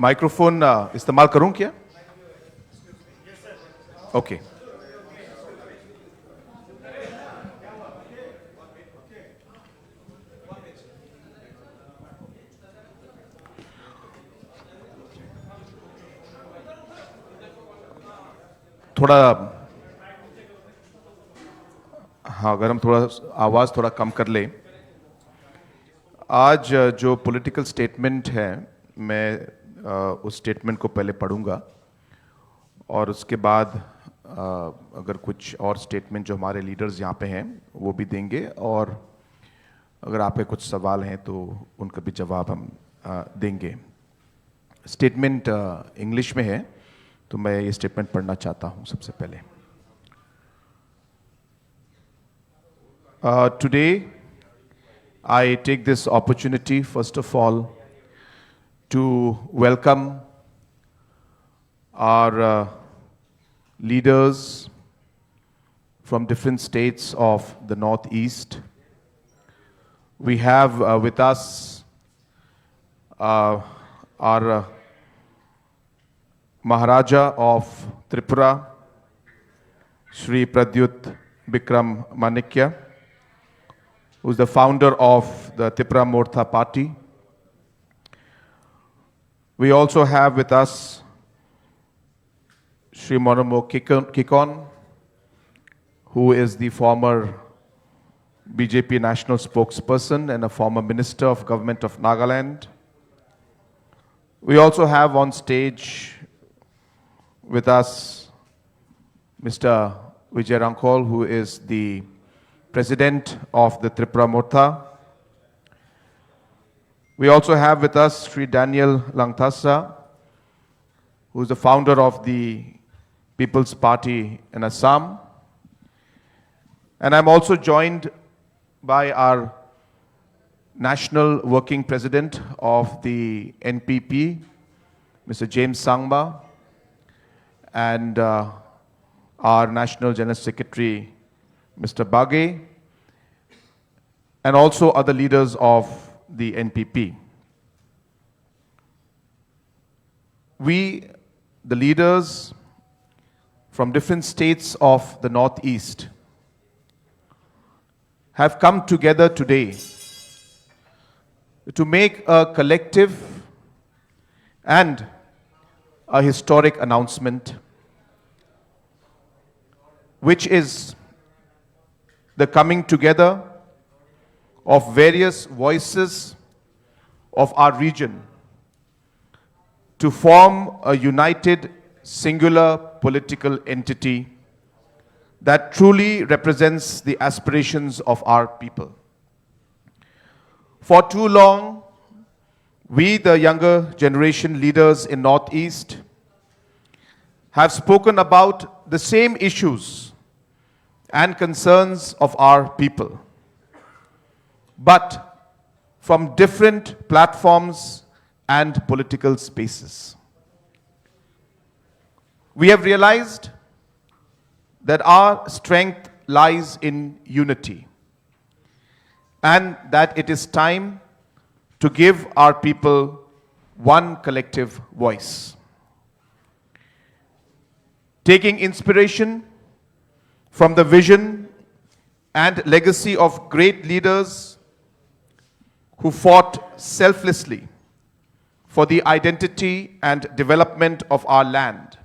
Microphone इस्तेमाल करूं क्या? ओके। थोड़ा हाँ, अगर हम थोड़ा आवाज़ थोड़ा कम कर ले। आज जो पॉलिटिकल स्टेटमेंट है, मैं उस स्टेटमेंट को पहले पढ़ूंगा और उसके बाद अगर कुछ और स्टेटमेंट जो हमारे लीडर्स यहाँ पे हैं वो भी देंगे, और अगर आपके कुछ सवाल हैं तो उनका भी जवाब हम देंगे। स्टेटमेंट इंग्लिश में है, तो मैं ये स्टेटमेंट पढ़ना चाहता हूँ सबसे पहले। Today, I take this opportunity, first of all, to welcome our leaders from different states of the Northeast. We have with us our Maharaja of Tripura, Shri Pradyut Bikram Manikya, who is the founder of the Tripura Mortha Party. We also have with us Shri Monomo Kikon, who is the former BJP national spokesperson and a former minister of government of Nagaland. We also have on stage with us Mr. Vijay Rankol, who is the president of the Tripura Mortha. We also have with us Sri Daniel Langthasa, who is the founder of the People's Party in Assam. And I'm also joined by our National Working President of the NPP, Mr. James Sangma, and our National General Secretary, Mr. Baghe, and also other leaders of the NPP. We, the leaders from different states of the Northeast, have come together today to make a collective and a historic announcement, which is the coming together of various voices of our region to form a united, singular political entity that truly represents the aspirations of our people. For too long, we, the younger generation leaders in Northeast, have spoken about the same issues and concerns of our people, but from different platforms and political spaces. We have realized that our strength lies in unity, and that it is time to give our people one collective voice. Taking inspiration from the vision and legacy of great leaders who fought selflessly for the identity and development of our land,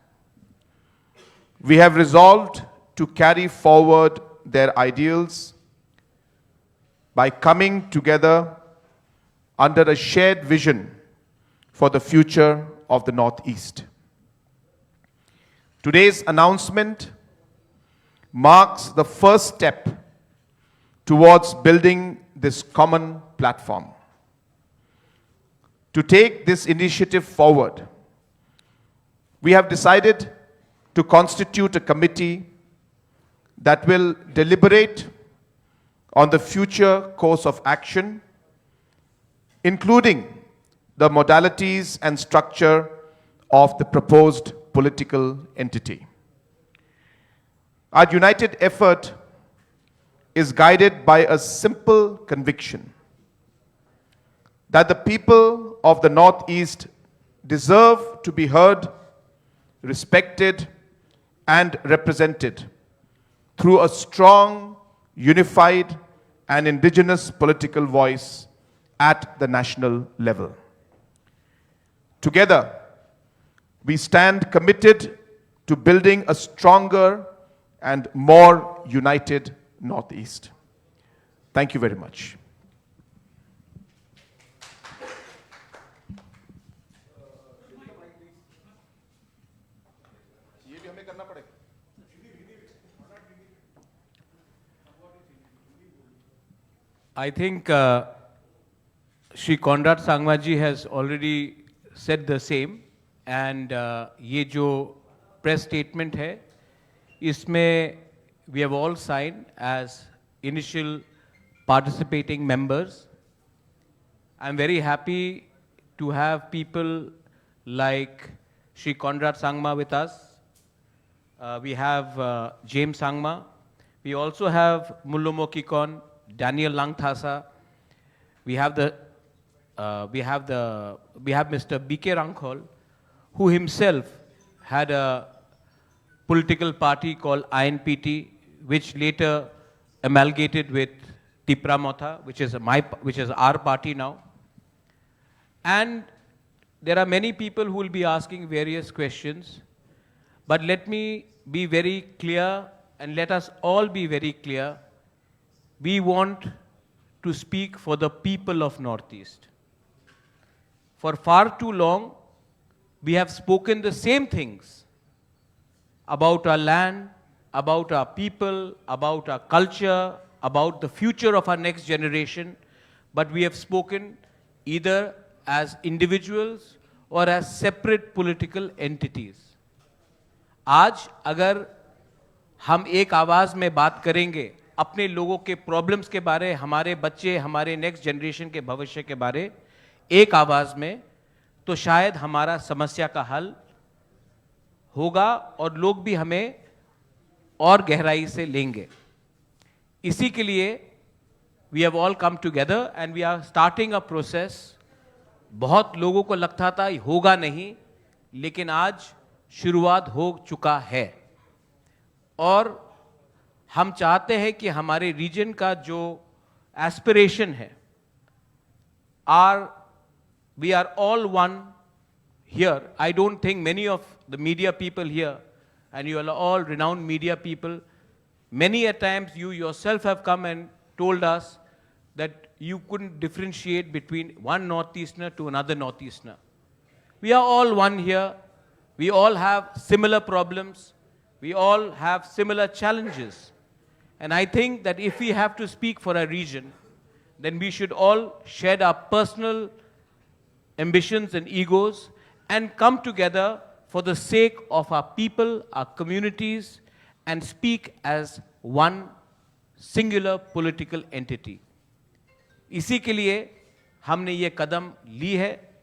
we have resolved to carry forward their ideals by coming together under a shared vision for the future of the Northeast. Today's announcement marks the first step towards building this common platform. To take this initiative forward, we have decided to constitute a committee that will deliberate on the future course of action, including the modalities and structure of the proposed political entity. Our united effort is guided by a simple conviction that the people of the Northeast deserve to be heard, respected, and represented through a strong, unified, and indigenous political voice at the national level. Together, we stand committed to building a stronger and more united Northeast. Thank you very much. I think Shri Conrad Sangma ji has already said the same, and ये जो press statement है, इसमें we have all signed as initial participating members. I'm very happy to have people like Shri Conrad Sangma with us. We have James Sangma. We also have Mullomo Kikon, Daniel Langthasa. We have Mr. B.K. Rankhol, who himself had a political party called INPT, which later amalgamated with Tipra Motha, which is our party now. And there are many people who will be asking various questions, but let me be very clear, and let us all be very clear. We want to speak for the people of Northeast. For far too long, we have spoken the same things about our land, about our people, about our culture, about the future of our next generation, but we have spoken either as individuals or as separate political entities. आज अगर हम एक आवाज़ में बात करेंगे अपने लोगों के प्रॉब्लम्स के बारे, हमारे बच्चे, हमारे नेक्स्ट जनरेशन के भविष्य के बारे एक आवाज़ में, तो शायद हमारा समस्या का हल होगा और लोग भी हमें और गहराई से लेंगे. इसी के लिए we have all come together and we are starting a process. बहुत लोगों को लगता था होगा नहीं, लेकिन आज शुरुआत हो चुका है और हम चाहते हैं कि हमारे रीजन का जो एस्पिरेशन है, we are all one here. I don't think many of the media people here, and you are all renowned media people, many a times you yourself have come and told us that you couldn't differentiate between one Northeasterner to another Northeasterner. We are all one here. We all have similar problems. We all have similar challenges. And I think that if we have to speak for a region, then we should all shed our personal ambitions and egos and come together for the sake of our people, our communities, and speak as one singular political entity. इसी के लिए हमने ये कदम ली है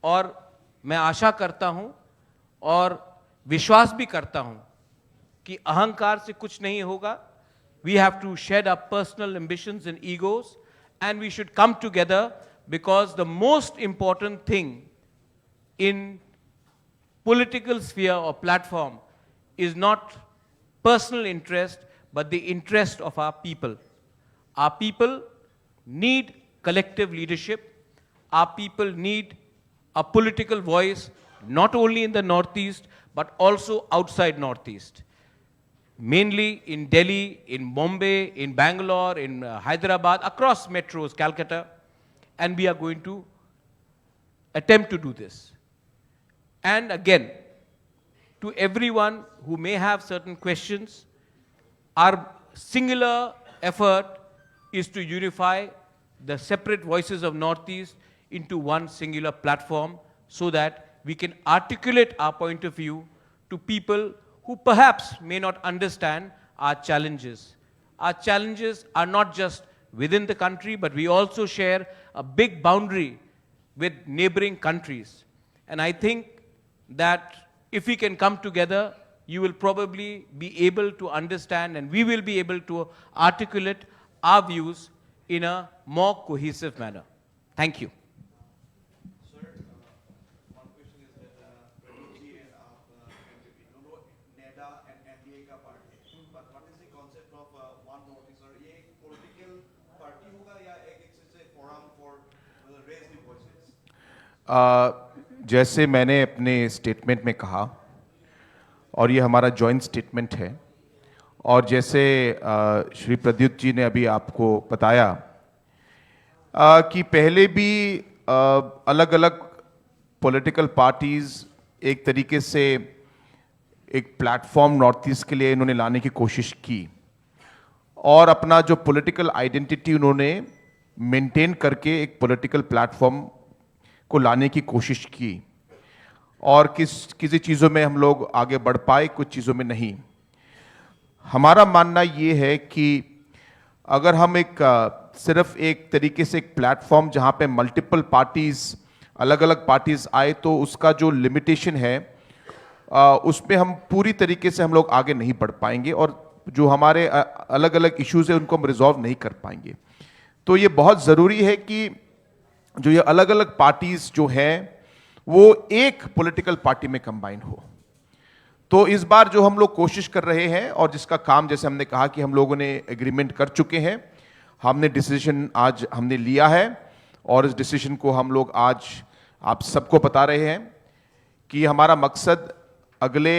और मैं आशा करता हूं और विश्वास भी करता हूं कि अहंकार से कुछ नहीं होगा. We have to shed our personal ambitions and egos, and we should come together, because the most important thing in political sphere or platform is not personal interest, but the interest of our people. Our people need collective leadership. Our people need a political voice, not only in the Northeast, but also outside Northeast. Mainly in Delhi, in Bombay, in Bangalore, in Hyderabad, across metros, Calcutta, and we are going to attempt to do this. And again, to everyone who may have certain questions, our singular effort is to unify the separate voices of Northeast into one singular platform so that we can articulate our point of view to people who perhaps may not understand our challenges. Our challenges are not just within the country, but we also share a big boundary with neighboring countries. And I think that if we can come together, you will probably be able to understand, and we will be able to articulate our views in a more cohesive manner. Thank you. concept of one notice or a political party होगा या एक से forum for raise the voices? जैसे मैंने अपने statement में कहा और ये हमारा जॉइंट स्टेटमेंट है और जैसे श्री प्रद्युत जी ने अभी आपको बताया कि पहले भी अलग अलग पॉलिटिकल पार्टीज एक तरीके से एक प्लेटफॉर्म नॉर्थ ईस्ट के लिए इन्होंने लाने की कोशिश की और अपना जो पॉलिटिकल आइडेंटिटी उन्होंने मेंटेन करके एक पॉलिटिकल प्लेटफॉर्म को लाने की कोशिश की और किसी चीज़ों में हम लोग आगे बढ़ पाए, कुछ चीज़ों में नहीं। हमारा मानना ये है कि अगर हम सिर्फ एक तरीके से एक प्लेटफॉर्म जहाँ पे मल्टीपल पार्टीज अलग अलग पार्टीज आए तो उसका जो लिमिटेशन है उसमें हम पूरी तरीके से हम लोग आगे नहीं बढ़ पाएंगे और जो हमारे अलग अलग इश्यूज है उनको हम रिजॉल्व नहीं कर पाएंगे। तो ये बहुत ज़रूरी है कि जो ये अलग अलग पार्टीज जो हैं वो एक पॉलिटिकल पार्टी में कंबाइन हो। तो इस बार जो हम लोग कोशिश कर रहे हैं और जिसका काम जैसे हमने कहा कि हम लोगों ने एग्रीमेंट कर चुके हैं, हमने डिसीजन आज हमने लिया है और इस डिसीजन को हम लोग आज आप सबको बता रहे हैं कि हमारा मकसद अगले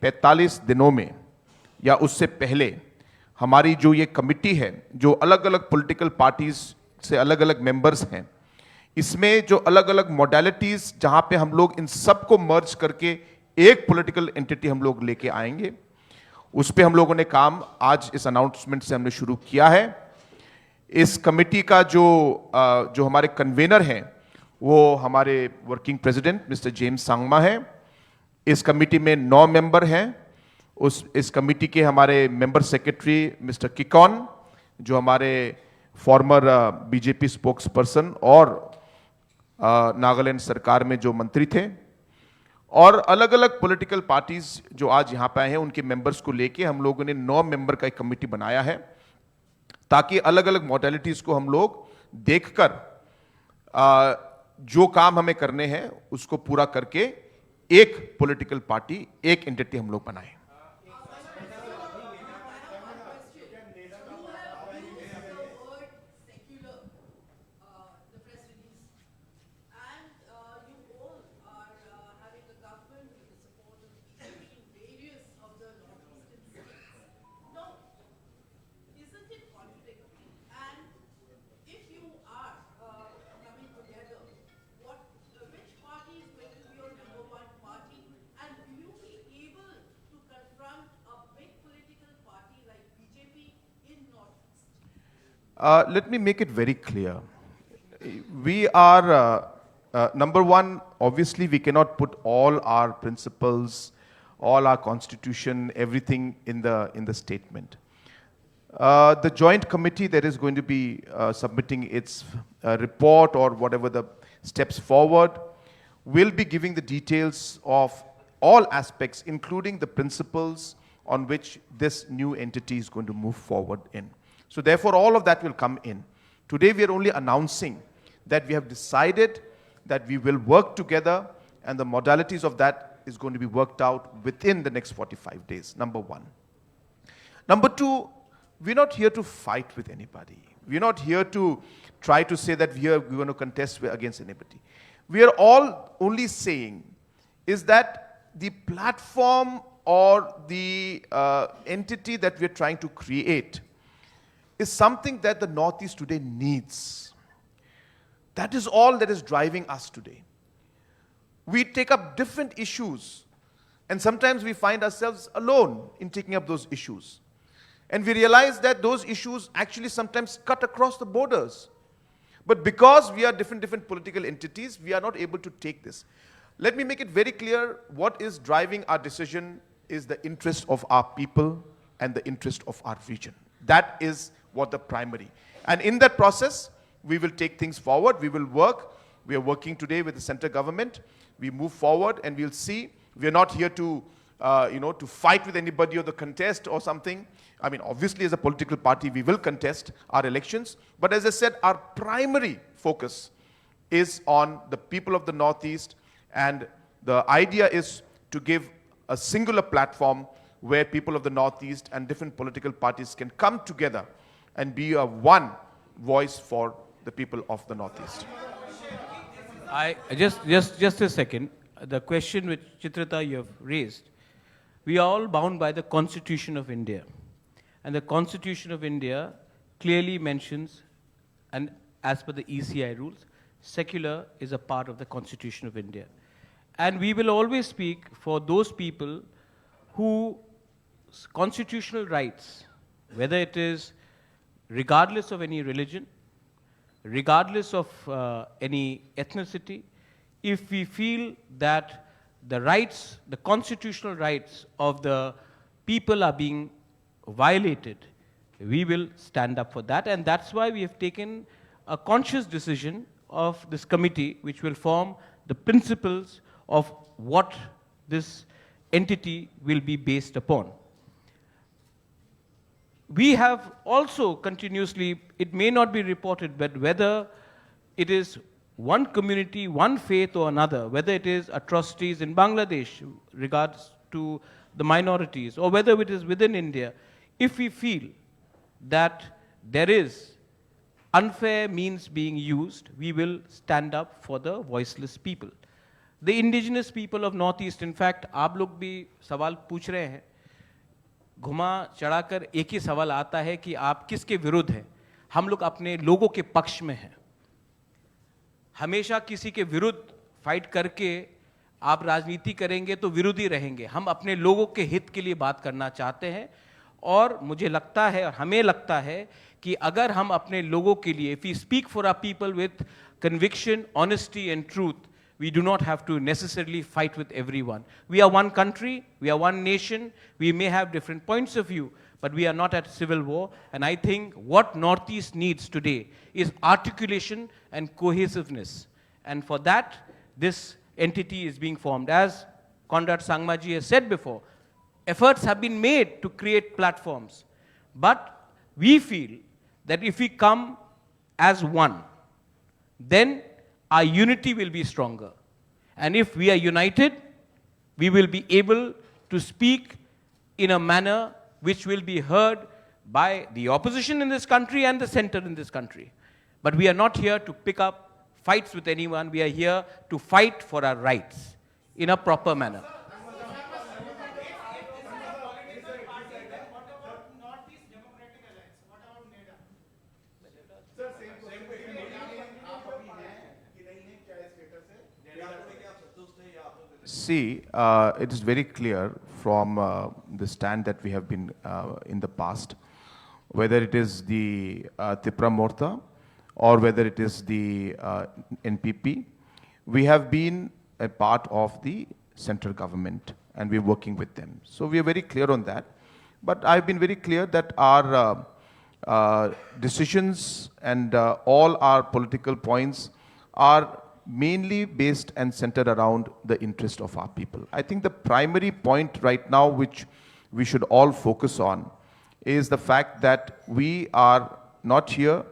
45 दिनों में या उससे पहले हमारी जो ये कमिटी है जो अलग अलग पॉलिटिकल पार्टीज से अलग अलग मेंबर्स हैं, इसमें जो अलग अलग मॉडलिटीज जहां पे हम लोग इन सबको मर्ज करके एक पॉलिटिकल एंटिटी हम लोग लेके आएंगे, उस पे हम लोगों ने काम आज इस अनाउंसमेंट से हमने शुरू किया है। इस कमेटी का जो हमारे कन्वेनर हैं वो हमारे working president mister James Sangma है। इस कमेटी में 9 मेंबर हैं। इस कमेटी के हमारे मेंबर सेक्रेटरी मिस्टर किकॉन जो हमारे फॉर्मर बीजेपी स्पोक्स पर्सन और नागालैंड सरकार में जो मंत्री थे, और अलग अलग पॉलिटिकल पार्टीज जो आज यहां पे आए हैं उनके मेंबर्स को लेके हम लोगों ने 9 मेंबर का एक कमेटी बनाया है ताकि अलग अलग मॉडलिटीज को हम लोग देखकर जो काम हमें करने हैं उसको पूरा करके एक पॉलिटिकल पार्टी एक एंटिटी हम लोग बनाएं। Let me make it very clear. We are, number one, obviously we cannot put all our principles, all our constitution, everything in the statement. The joint committee that is going to be submitting its report or whatever the steps forward will be giving the details of all aspects, including the principles on which this new entity is going to move forward in. So therefore, all of that will come in. Today, we are only announcing that we have decided that we will work together and the modalities of that is going to be worked out within the next 45 days, number one. Number two, we're not here to fight with anybody. We're not here to try to say that we're going to contest against anybody. We are all only saying is that the platform or the entity that we're trying to create is something that the Northeast today needs. That is all that is driving us today. We take up different issues, and sometimes we find ourselves alone in taking up those issues. And we realize that those issues actually sometimes cut across the borders. But because we are different political entities, we are not able to take this. Let me make it very clear, what is driving our decision is the interest of our people and the interest of our region. That is what the primary. And in that process, we will take things forward, we will work. We are working today with the center government. We move forward and we'll see. We are not here to, to fight with anybody or the contest or something. I mean, obviously as a political party, we will contest our elections. But as I said, our primary focus is on the people of the Northeast, and the idea is to give a singular platform where people of the Northeast and different political parties can come together and be a one voice for the people of the Northeast. Just a second. The question which Chitrita you have raised, we are all bound by the Constitution of India. And the Constitution of India clearly mentions, and as per the ECI rules, secular is a part of the Constitution of India. And we will always speak for those people whose constitutional rights, whether it is regardless of any religion, regardless of any ethnicity, if we feel that the rights, the constitutional rights of the people are being violated, we will stand up for that. And that's why we have taken a conscious decision of this committee, which will form the principles of what this entity will be based upon. We have also continuously, it may not be reported, but whether it is one community, one faith or another, whether it is atrocities in Bangladesh regards to the minorities, or whether it is within India, if we feel that there is unfair means being used, we will stand up for the voiceless people. The indigenous people of Northeast, in fact, आप लोग भी सवाल पूछ रहे हैं, घुमा चढ़ाकर एक ही सवाल आता है कि आप किसके विरुद्ध हैं? हम लोग अपने लोगों के पक्ष में हैं। हमेशा किसी के विरुद्ध फाइट करके आप राजनीति करेंगे तो विरोधी रहेंगे। हम अपने लोगों के हित के लिए बात करना चाहते हैं, और मुझे लगता है और हमें लगता है कि अगर हम अपने लोगों के लिए, if we speak for our people with conviction, honesty and truth, we do not have to necessarily fight with everyone. We are one country, we are one nation, we may have different points of view, but we are not at civil war. And I think what Northeast needs today is articulation and cohesiveness. And for that, this entity is being formed. As Conrad Sangmaji has said before, efforts have been made to create platforms. But we feel that if we come as one, then our unity will be stronger. And if we are united, we will be able to speak in a manner which will be heard by the opposition in this country and the center in this country. But we are not here to pick up fights with anyone. We are here to fight for our rights in a proper manner. See, it is very clear from the stand that we have been in the past, whether it is the Tipra Morta or whether it is the NPP, we have been a part of the central government and we're working with them. So we are very clear on that. But I've been very clear that our decisions and all our political points are mainly based and centered around the interest of our people. I think the primary point right now which we should all focus on is the fact that we are not here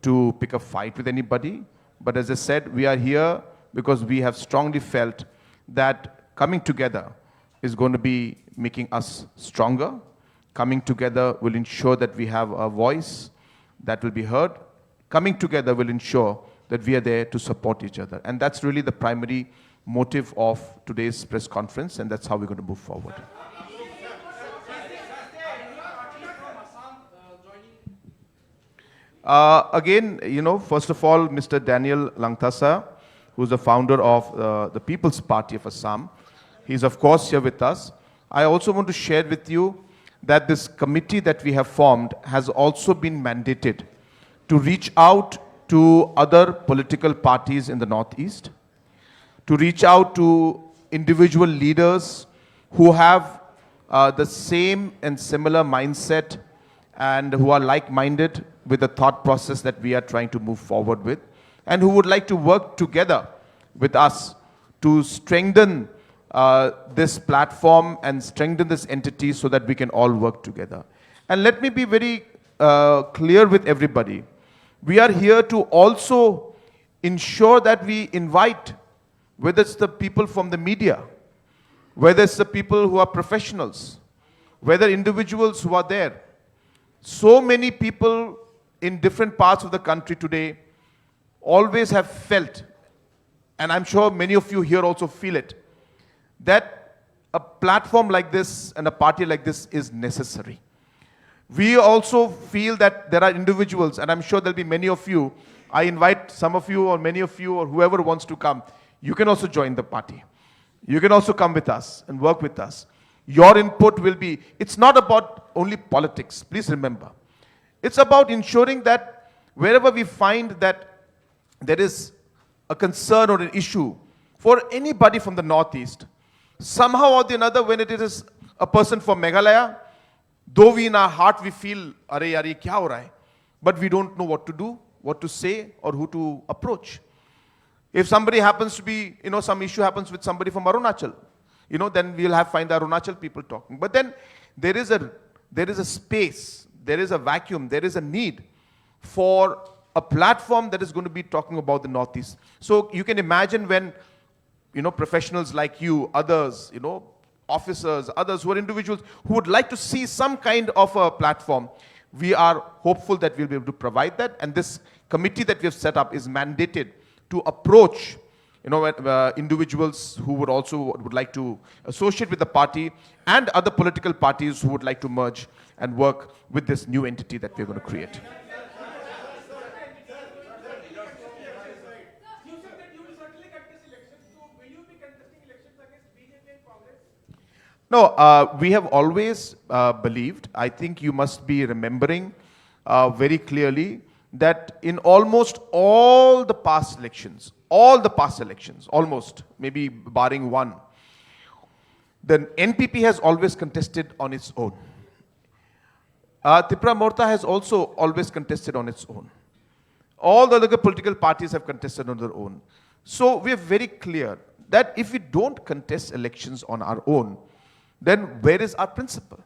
to pick a fight with anybody, but as I said, we are here because we have strongly felt that coming together is going to be making us stronger. Coming together will ensure that we have a voice that will be heard. Coming together will ensure that we are there to support each other. And that's really the primary motive of today's press conference, and that's how we're going to move forward. Again, you know, first of all, Mr. Daniel Langthasa, who's the founder of the People's Party of Assam, he's of course here with us. I also want to share with you that this committee that we have formed has also been mandated to reach out to other political parties in the Northeast, to reach out to individual leaders who have the same and similar mindset and who are like-minded with the thought process that we are trying to move forward with, and who would like to work together with us to strengthen this platform and strengthen this entity so that we can all work together. And let me be very clear with everybody. We are here to also ensure that we invite, whether it's the people from the media, whether it's the people who are professionals, whether individuals who are there. So many people in different parts of the country today always have felt, and I'm sure many of you here also feel it, that a platform like this and a party like this is necessary. We also feel that there are individuals, and I'm sure there'll be many of you. I invite some of you or many of you or whoever wants to come. You can also join the party. You can also come with us and work with us. Your input will be, it's not about only politics, please remember. It's about ensuring that wherever we find that there is a concern or an issue for anybody from the Northeast, somehow or the another, when it is a person from Meghalaya, though we in our heart we feel, "Are yaar, ye kya ho raha hai?" But we don't know what to do, what to say, or who to approach. If somebody happens to be, some issue happens with somebody from Arunachal, then we'll find the Arunachal people talking. But then there is a space, there is a vacuum, there is a need for a platform that is going to be talking about the Northeast. So you can imagine when, professionals like you, others, officers, others who are individuals who would like to see some kind of a platform, we are hopeful that we'll be able to provide that. And this committee that we have set up is mandated to approach individuals who would like to associate with the party and other political parties who would like to merge and work with this new entity that we're going to create. You said that you will certainly contest elections. So will you be contesting elections against BJP and Congress? No, we have always believed, I think you must be remembering very clearly, that in almost all the past elections, almost, maybe barring one, the NPP has always contested on its own. Tripura Morta has also always contested on its own. All the other political parties have contested on their own. So we are very clear that if we don't contest elections on our own, then where is our principle?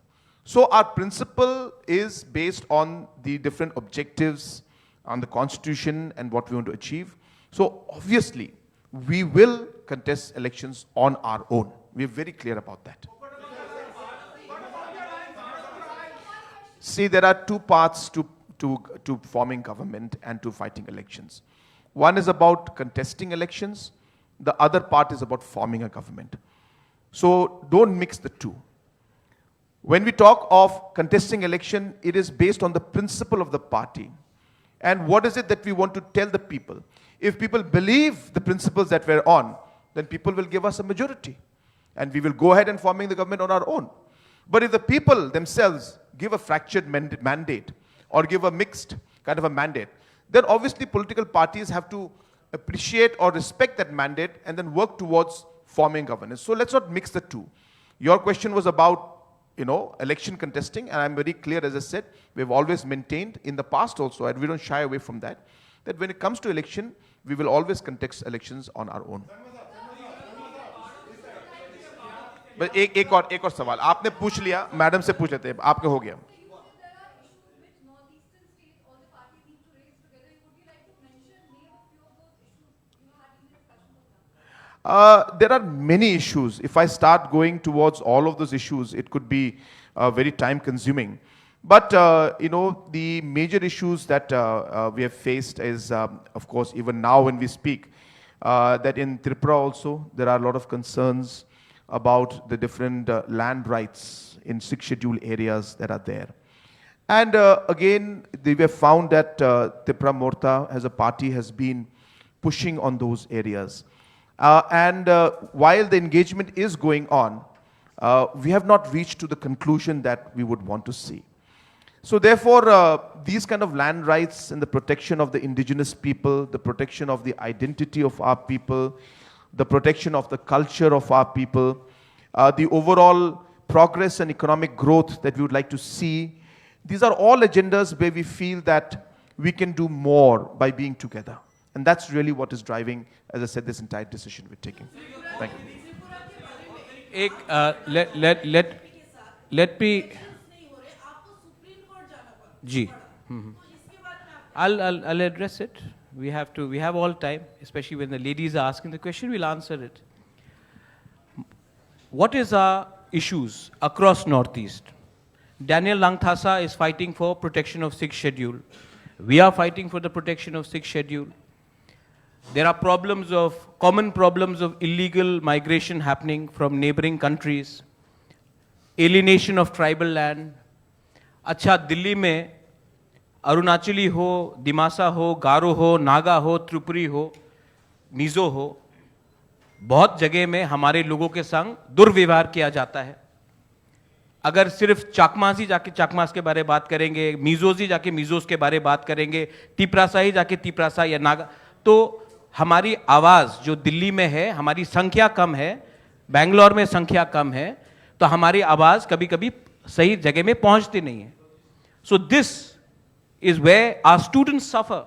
So our principle is based on the different objectives, on the constitution and what we want to achieve. So obviously, we will contest elections on our own. We are very clear about that. See, there are two parts to forming government and to fighting elections. One is about contesting elections. The other part is about forming a government. So don't mix the two. When we talk of contesting election, it is based on the principle of the party. And what is it that we want to tell the people? If people believe the principles that we're on, then people will give us a majority. And we will go ahead and forming the government on our own. But if the people themselves give a fractured mandate or give a mixed kind of a mandate, then obviously political parties have to appreciate or respect that mandate and then work towards forming governance. So let's not mix the two. Your question was about, election contesting, and I'm very clear, as I said, we've always maintained in the past also, and we don't shy away from that, that when it comes to election, we will always contest elections on our own. But एक और सवाल आपने पूछ लिया, madam से पूछ लेते हैं, आपके हो गया. There are many issues. If I start going towards all of those issues, it could be very time consuming. But, the major issues that we have faced is, of course, even now when we speak, that in Tripura also, there are a lot of concerns about the different land rights in 6 scheduled areas that are there. And again, we have found that Tripura Morta as a party has been pushing on those areas. And while the engagement is going on, we have not reached to the conclusion that we would want to see. So therefore, these kind of land rights and the protection of the indigenous people, the protection of the identity of our people, the protection of the culture of our people, the overall progress and economic growth that we would like to see, these are all agendas where we feel that we can do more by being together. And that's really what is driving, as I said, this entire decision we're taking. Thank you. Let me. Ji. I'll address it. We have all time, especially when the ladies are asking the question, we'll answer it. What is our issues across Northeast? Daniel Langthasa is fighting for protection of 6th schedule. We are fighting for the protection of 6th schedule. There are common problems of illegal migration happening from neighboring countries, alienation of tribal land. अच्छा दिल्ली में अरुणाचली हो, दिमासा हो, गारो हो, नागा हो, त्रिपुरी हो, मिजो हो, बहुत जगह में हमारे लोगों के संग दुर्व्यवहार किया जाता है. अगर सिर्फ चाकमासी जाके चाकमास के बारे में बात करेंगे, मिजोजी जाके मिजोस के बारे में बात करेंगे, तिपरासा ही जाके तिपरासा या नागा, तो हमारी आवाज़ जो दिल्ली में है, हमारी संख्या कम है, बेंगलोर में संख्या कम है, तो हमारी आवाज़ कभी कभी सही जगह में पहुंचती नहीं है. So this is where our students suffer.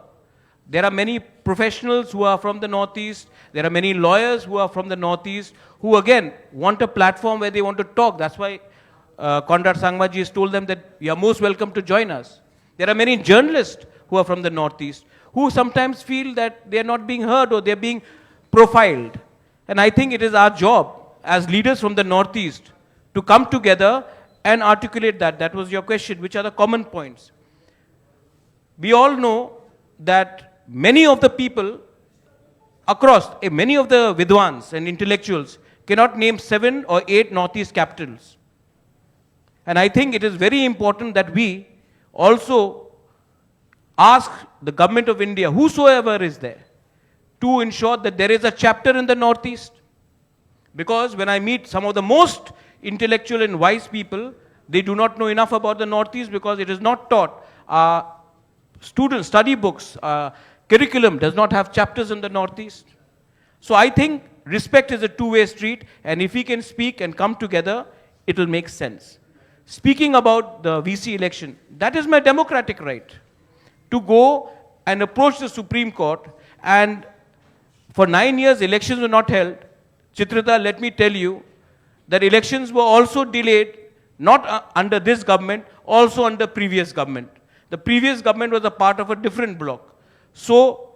There are many professionals who are from the Northeast. There are many lawyers who are from the Northeast who again want a platform where they want to talk. That's why Conrad Sangmaji has told them that you are most welcome to join us. There are many journalists who are from the Northeast who sometimes feel that they are not being heard or they are being profiled. And I think it is our job as leaders from the Northeast to come together and articulate that. That was your question. Which are the common points? We all know that many of the people across, many of the Vidwans and intellectuals cannot name 7 or 8 Northeast capitals. And I think it is very important that we also ask the government of India, whosoever is there, to ensure that there is a chapter in the Northeast. Because when I meet some of the most intellectual and wise people, they do not know enough about the Northeast because it is not taught. Students, study books, curriculum does not have chapters in the Northeast. So I think respect is a two-way street, and if we can speak and come together, it will make sense. Speaking about the VC election, that is my democratic right to go and approach the Supreme Court, and for 9 years elections were not held. Chitrita, let me tell you that elections were also delayed, not under this government, also under previous government. The previous government was a part of a different bloc. So,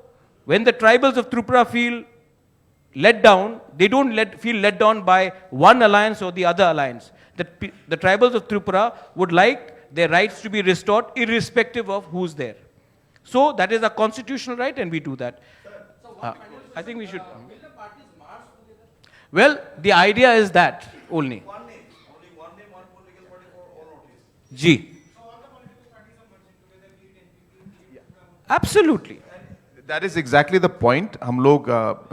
when the tribals of Tripura feel let down, they don't feel let down by one alliance or the other alliance. The tribals of Tripura would like their rights to be restored irrespective of who's there. So, that is a constitutional right and we do that. I think we should. Well, the idea is that only. Only one name, one political party for all Northeast. G. Absolutely. That is exactly the point.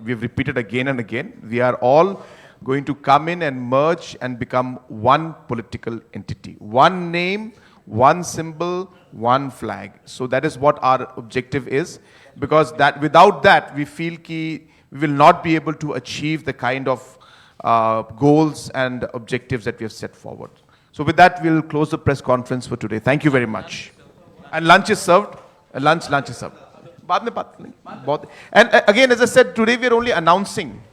We've repeated again and again. We are all going to come in and merge and become one political entity. One name, one symbol, one flag. So that is what our objective is. Because without that, we feel we will not be able to achieve the kind of goals and objectives that we have set forward. So with that, we'll close the press conference for today. Thank you very much. And lunch is served. Lunch is served. And again, as I said, today we are only announcing.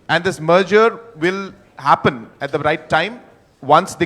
And this merger will happen at the right time once they